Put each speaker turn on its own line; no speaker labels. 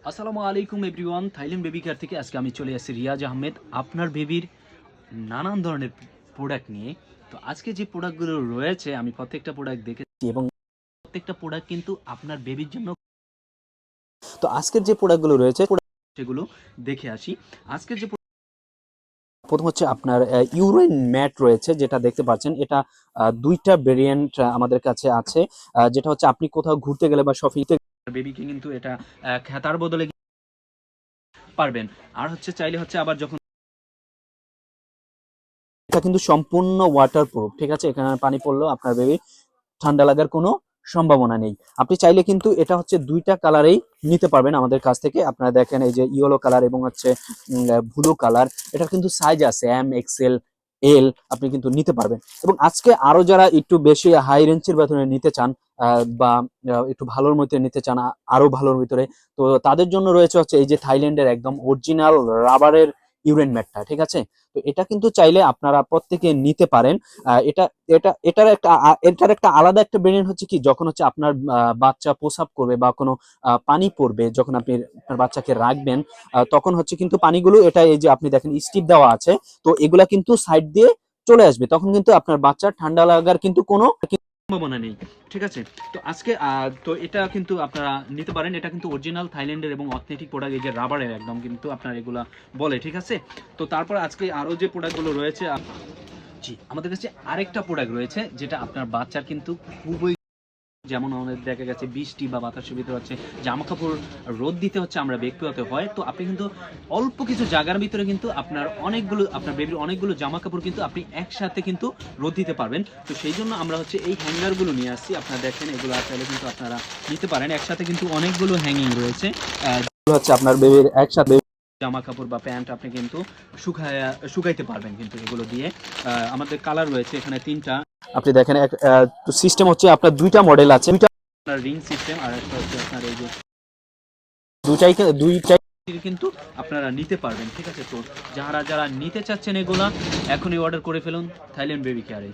আসসালামু আলাইকুম everyone, Thailand baby care থেকে আজকে আমি চলে আসছি রিয়াজ আহমেদ আপনার বেবির নানান ধরনের প্রোডাক্ট নিয়ে। তো আজকে যে প্রোডাক্টগুলো রয়েছে আমি প্রত্যেকটা প্রোডাক্ট দেখেছি এবং প্রত্যেকটা প্রোডাক্ট কিন্তু আপনার বেবির জন্য। তো আজকের যে প্রোডাক্টগুলো রয়েছে সেগুলো দেখে আসি। আজকের যে প্রথম হচ্ছে আপনার ইউরিন ম্যাট রয়েছে, যেটা দেখতে পাচ্ছেন। এটা দুইটা ভেরিয়েন্ট আমাদের কাছে আছে। যেটা হচ্ছে আপনি কোথাও ঘুরতে গেলে বা শপিংতে বেবিকে কিন্তু এটা খেতার বদলে পারবেন। আর হচ্ছে চাইলে হচ্ছে আবার যখন এটা কিন্তু সম্পূর্ণ ওয়াটারপ্রুফ, ঠিক আছে। এখানে পানি পড়লেও আপনার বেবি ঠান্ডা লাগার কোনো সম্ভাবনা নেই। আপনি চাইলে কিন্তু এটা হচ্ছে দুইটা কালারেই নিতে পারবেন আমাদের কাছ থেকে। আপনারা দেখেন এই যে ইয়েলো কালার এবং হচ্ছে ব্লু কালার। এটার কিন্তু সাইজ আছে এম, এক্সেল, এল, আপনি কিন্তু নিতে পারবেন। এবং আজকে আরো যারা একটু বেশি হাই রেঞ্জের ভেতরে নিতে চান বা একটু ভালোর মধ্যে নিতে চান, আরো ভালোর ভিতরে, তো তাদের জন্য রয়েছে হচ্ছে এই যে থাইল্যান্ডের একদম অরিজিনাল রাবারের ইউরেন ম্যাটটা, ঠিক আছে। তো এটা কিন্তু চাইলে আপনারা প্রত্যেকে নিতে পারেন। এটা এটা এটার একটা আলাদা একটা ভেরিয়েন্ট হচ্ছে কি, যখন হচ্ছে আপনার বাচ্চা প্রসাব করবে বা কোনো পানি পড়বে, যখন আপনি আপনার বাচ্চাকে রাখবেন, তখন হচ্ছে কিন্তু পানিগুলো, এটা এই যে আপনি দেখেন স্টিপ দেওয়া আছে, তো এগুলা কিন্তু সাইড দিয়ে চলে আসবে, তখন কিন্তু আপনার বাচ্চার ঠান্ডা লাগার কিন্তু কোনো সম্ভাবনা নেই, ঠিক আছে। তো আজকে তো এটা কিন্তু আপনারা নিতে পারেন। এটা কিন্তু অরিজিনাল থাইল্যান্ডের এবং অথেন্টিক প্রোডাক্ট, এই যে রাবারের একদম কিন্তু আপনার এগুলা বলে, ঠিক আছে। তো তারপর আজকে আরো যে প্রোডাক্টগুলো রয়েছে, জি আমাদের কাছে আরেকটা প্রোডাক্ট রয়েছে যেটা আপনার বাচ্চার কিন্তু খুবই, যেমন আমাদের দেখা গেছে বৃষ্টি বা বাতাসের ভিতরে হচ্ছে জামা কাপড় রোদ দিতে হচ্ছে, আমরা বের করতে হয়, তো আপনি কিন্তু অল্প কিছু জায়গার ভিতরে কিন্তু আপনার বেবির অনেকগুলো জামা কাপড় কিন্তু আপনি একসাথে কিন্তু রোদ দিতে পারবেন। তো সেই জন্য আমরা হচ্ছে এই হ্যাঙ্গারগুলো নিয়ে আসছি। আপনারা দেখেন এগুলো চাইলে কিন্তু আপনারা নিতে পারেন। একসাথে কিন্তু অনেকগুলো হ্যাঙ্গিং রয়েছে, হচ্ছে আপনার বেবির একসাথে জামা কাপড় বা প্যান্ট আপনি কিন্তু শুকাইতে পারবেন কিন্তু এগুলো দিয়ে। আমাদের কালার রয়েছে এখানে তিনটা। আপনি দেখেন সিস্টেম হচ্ছে আপনার দুইটা মডেল আছে, দুইটা রিং সিস্টেম, আর একটা হচ্ছে আপনার এই যে দুইটাই কিন্তু আপনারা নিতে পারবেন, ঠিক আছে। তো যারা যারা নিতে চাচ্ছেন এগুলা এখনই অর্ডার করে ফেলুন থাইল্যান্ড বেবি কেয়ারে।